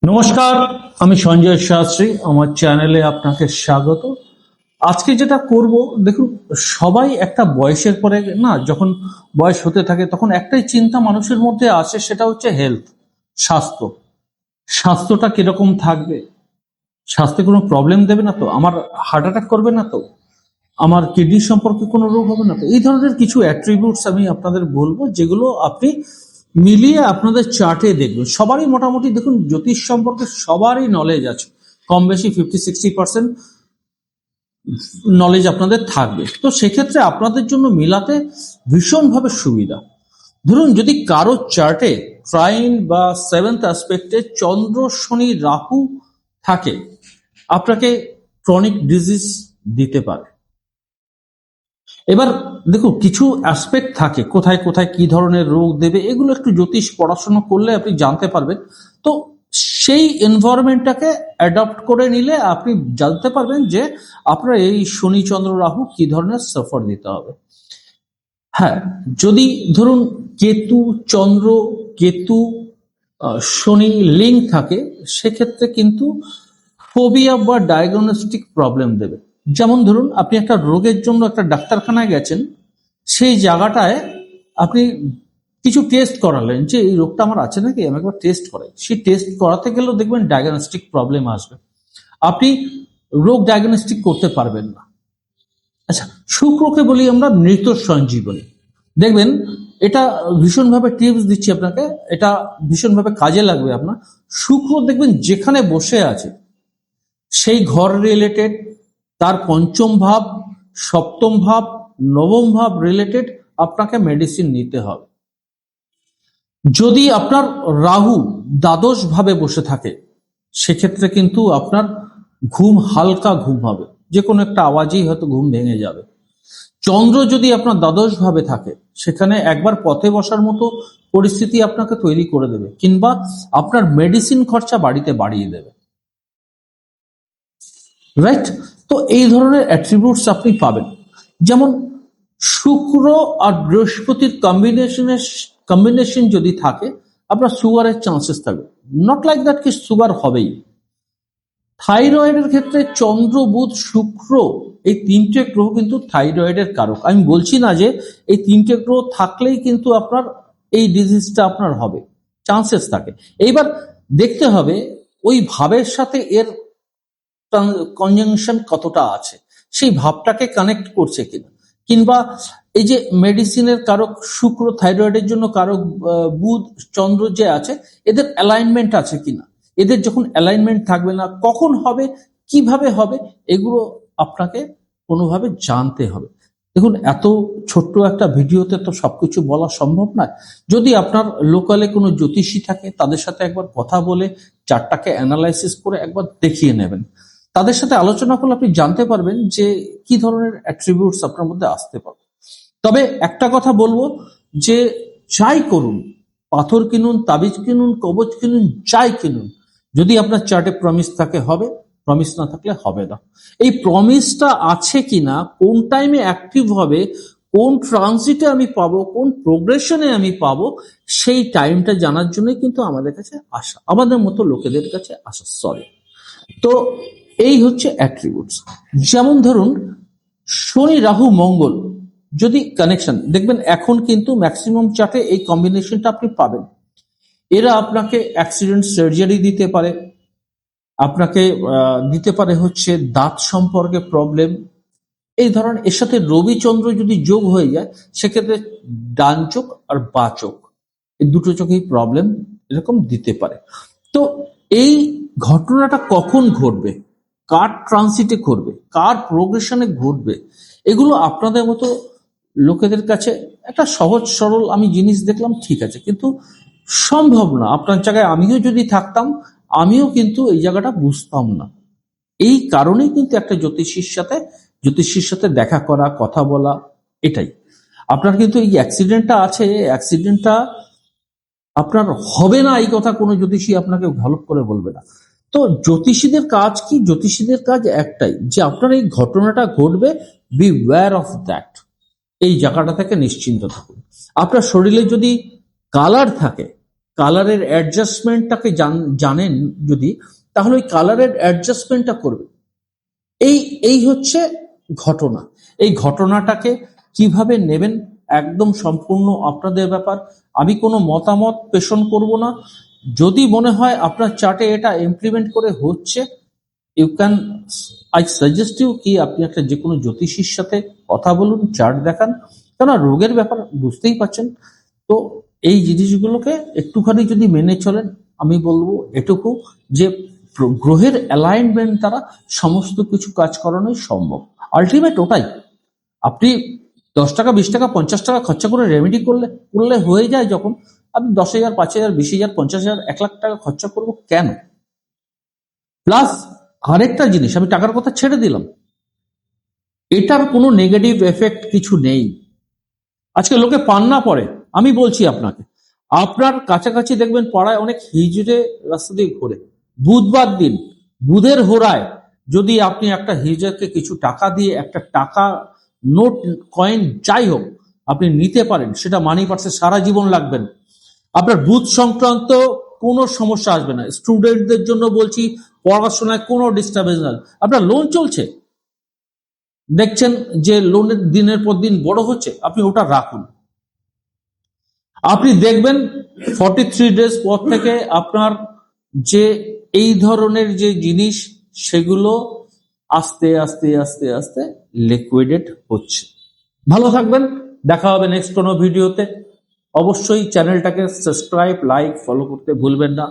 নমস্কার, আমি সঞ্জয় শাস্ত্রী। আমার চ্যানেলে আপনাকে স্বাগত। আজকে যেটা করব, দেখুন, সবাই একটা বয়সের পরে না, যখন বয়স হতে থাকে তখন একটাই চিন্তা মানুষের মধ্যে আসে, সেটা হচ্ছে হেলথ, স্বাস্থ্য। স্বাস্থ্যটা কিরকম থাকবে, স্বাস্থ্যে কোনো প্রবলেম দেবে না তো, আমার হার্ট অ্যাটাক করবে না তো, আমার কিডনি সম্পর্কে কোনো রোগ হবে না তো। এই ধরনের কিছু অ্যাট্রিবিউটস আমি আপনাদের বলবো, যেগুলো আপনি মিলিয়ে আপনাদের চার্টে দেখবেন। সবারই মোটামুটি দেখুন, জ্যোতিষ সম্পর্কে সবারই নলেজ আছে, কম বেশি 50-60% নলেজ আপনাদের থাকবে। তো সেক্ষেত্রে আপনাদের জন্য মিলাতে ভীষণভাবে সুবিধা। ধরুন, যদি কারো চার্টে ট্রাইন বা সেভেন্থ অ্যাসপেক্টে চন্দ্র, শনি, রাহু থাকে, আপনাকে ক্রনিক ডিজিজ দিতে পারে। এবার দেখুন, কিছু অ্যাসপেক্ট থাকে, কোথায় কোথায় কি ধরনের রোগ দেবে, এগুলো একটু জ্যোতিষ পড়াশোনা করলে আপনি জানতে পারবেন। তো সেই এনভায়রনমেন্টটাকে অ্যাডপ্ট করে নিলে আপনি জানতে পারবেন যে আপনার এই শনি, চন্দ্র, রাহু কি ধরনের সাফার দিতে হবে। হ্যাঁ, যদি ধরুন কেতু, চন্দ্র, কেতু, শনি লিঙ্ক থাকে, সেক্ষেত্রে কিন্তু ফোবিয়া বা ডায়াগনস্টিক প্রবলেম দেবে। যেমন ধরুন, আপনি একটা রোগের জন্য একটা ডাক্তারখানায় গেছেন, সেই জায়গাটায় আপনি কিছু টেস্ট করালেন যে এই রোগটা আমার আছে নাকি, আমি একবার টেস্ট করাই। সেই টেস্ট করাতে গেলেও দেখবেন ডায়াগনস্টিক প্রবলেম আসবে, আপনি রোগ ডায়াগনস্টিক করতে পারবেন না। আচ্ছা, শুক্রকে বলি আমরা মৃত সঞ্জীবনী। দেখবেন, এটা ভীষণভাবে টিপস দিচ্ছি আপনাকে, এটা ভীষণভাবে কাজে লাগবে আপনার। শুক্র দেখবেন যেখানে বসে আছে, সেই ঘর রিলেটেড, তার পঞ্চম ভাব, সপ্তম ভাব, নবম ভাব রিলেটেড আপনাকে মেডিসিন নিতে হবে। যদি আপনার রাহু দ্বাদশ ভাবে বসে থাকে, সেক্ষেত্রে কিন্তু আপনার ঘুম, হালকা ঘুম হবে, যে কোনো একটা আওয়াজেই হয়তো ঘুম ভেঙে যাবে। চন্দ্র যদি আপনার দ্বাদশ ভাবে থাকে, সেখানে একবার পথে বসার মতো পরিস্থিতি আপনাকে তৈরি করে দেবে, কিংবা আপনার মেডিসিন খরচা বাড়িতে বাড়িয়ে দেবে। রাইট? তো এই ধরনের অ্যাট্রিবিউটস আপনি পাবেন। যেমন শুক্র আর বৃহস্পতির কম্বিনেশন যদি থাকে, আপনার সুগারের চান্সেস থাকবে। নট লাইক দ্যাট কি সুগার হবেই। থাইরয়েডের ক্ষেত্রে চন্দ্র, বুধ, শুক্র, এই তিনটে গ্রহ কিন্তু থাইরয়েডের কারক। আমি বলছি না যে এই তিনটে গ্রহ থাকলেই কিন্তু আপনার এই ডিজিজটা আপনার হবে, চান্সেস থাকে। এইবার দেখতে হবে ওই ভাবের সাথে এর কনজাংশন কতটা আছে, সেই ভাবটাকে কানেক্ট করছে কিনা, কিংবা এই যে মেডিসিনের কারক শুক্র, থাইরয়েডের জন্য কারক বুধ, চন্দ্র যে আছে, এদের অ্যালাইনমেন্ট আছে কিনা। এদের যখন অ্যালাইনমেন্ট থাকবে না, কখন হবে, কিভাবে হবে, এগুলো আপনাকে কোনোভাবে জানতে হবে। দেখুন, এত ছোট্ট একটা ভিডিওতে তো সবকিছু বলা সম্ভব নয়। যদি আপনার লোকালে কোনো জ্যোতিষী থাকে, তাদের সাথে একবার কথা বলে চারটাকে অ্যানালাইসিস করে একবার দেখিয়ে নেবেন। তাদের সাথে আলোচনা করলে আপনি জানতে পারবেন যে কি ধরনের অ্যাট্রিবিউটস আপনার মধ্যে আসতে পারে। তবে একটা কথা বলবো, যে যাই করুন, পাথর কিনুন, তাবিজ কিনুন, কবচ কিনুন, যাই কিনুন, যদি আপনার চার্টে প্রমিস থাকে হবে, প্রমিস না থাকলে হবে না। এই প্রমিসটা আছে কিনা, কোন টাইমে অ্যাক্টিভ হবে, কোন ট্রানজিটে আমি পাবো, কোন প্রোগ্রেশনে আমি পাবো, সেই টাইমটা জানার জন্যই কিন্তু আমাদের কাছে আসা, আমাদের মতো লোকেদের কাছে আসা। সরি। তো এই হচ্ছে অ্যাট্রিবিউটস। যেমন ধরুন, শনি, রাহু, মঙ্গল যদি কানেকশন দেখবেন, এখন কিন্তু ম্যাক্সিমাম চার্টে এই কম্বিনেশনটা আপনি পাবেন। এরা আপনাকে অ্যাক্সিডেন্ট সার্জারি দিতে পারে, আপনাকে দিতে পারে হচ্ছে দাঁত সম্পর্কে প্রবলেম, এই ধরনের। এর সাথে রবি, চন্দ্র যদি যোগ হয়ে যায়, সেক্ষেত্রে ডান চোখ আর বা চোখ, এই দুটো চোখেই প্রবলেম এরকম দিতে পারে। তো এই ঘটনাটা কখন ঘটবে, কার ট্রানজিটে ঘটবে, কার প্রোগ্রেশনে ঘটবে, এগুলো আপনাদের মতো লোকেদের কাছে একটা সহজ সরল আমি জিনিস দেখলাম, ঠিক আছে, কিন্তু সম্ভব না। আপনার জায়গায় আমিও যদি থাকতাম, আমিও কিন্তু এই জায়গাটা বুঝতাম না। এই কারণেই কিন্তু একটা জ্যোতিষীর সাথে দেখা করা, কথা বলা, এটাই। আপনার কিন্তু এই অ্যাক্সিডেন্টটা আছে, অ্যাক্সিডেন্টটা আপনার হবে না, এই কথা কোনো জ্যোতিষী আপনাকে ভালো করে বলবে না। তো জ্যোতিষীদের কাজ কি? জ্যোতিষীদের কাজ একটাই, যে আপনার এই ঘটনাটা ঘটবে, বি ওয়্যার অফ দ্যাট, এই জায়গাটা থেকে নিশ্চিন্ত থাকুন। আপনার শরীরে যদি কালার থাকে, কালারের অ্যাডজাস্টমেন্টটাকে জানেন যদি, তাহলে ওই কালারের অ্যাডজাস্টমেন্টটা করবে। এই এই হচ্ছে ঘটনা। এই ঘটনাটাকে কিভাবে নেবেন একদম সম্পূর্ণ আপনাদের ব্যাপার। আমি কোনো মতামত পেশন করব না। যদি মনে হয় আপনার চার্টে এটা ইমপ্লিমেন্ট করে হচ্ছে, you can, I suggest you কি আপনি একটা যে কোনো জ্যোতিষীর সাথে কথা বলুন, চার্ট দেখান, কেননা রোগের ব্যাপার বুঝতেই পারছেন। তো এই জিনিসগুলোকে একটুখানি যদি মেনে চলেন, আমি বলবো এটুকু যে গ্রহের অ্যালাইনমেন্ট দ্বারা সমস্ত কিছু কাজ করানোই সম্ভব। আলটিমেট ওটাই। আপনি 10 টাকা 20 টাকা 50 টাকা খরচা করে রেমেডি করলে হয়ে যায়। যখন আপনি 10,000 5,000 20,000 50,000 1,00,000 টাকা খরচা করবো কেন? প্লাস আরেকটা জিনিস, আমি টাকার কথা ছেড়ে দিলাম, এটার কোনো নেগেটিভ এফেক্ট কিছু নেই। আজকে লোকে পান্না পড়ে, আমি বলছি আপনাকে, আপনার কাছাকাছি দেখবেন পাড়ায় অনেক হিজড়ে রাস্তা দিয়ে ঘোরে। বুধবার দিন বুধের হোরায় যদি আপনি একটা হিজড়াকে কিছু টাকা দিয়ে একটা টাকা নোট কয়েন যাই হোক আপনি নিতে পারেন, সেটা মানি পার্সে সারা জীবন লাগবেন। আপনার বুধ সংক্রান্ত কোনো সমস্যা আসবে না। স্টুডেন্টদের জন্য বলছি, পড়াশোনায় কোনো ডিস্টার্বেন্স না। আপনার লোন চলছে, দেখছেন যে লোনের দিনের পর দিন বড় হচ্ছে, আপনি ওটা রাখুন। আপনি দেখবেন 43 ডেজ পর থেকে আপনার যে এই ধরনের যে জিনিস সেগুলো আস্তে আস্তে আস্তে আস্তে লিকুইডেট হচ্ছে। ভালো থাকবেন, দেখা হবে নেক্সট কোনো ভিডিওতে। অবশ্যই চ্যানেলটাকে সাবস্ক্রাইব, লাইক, ফলো করতে ভুলবেন না।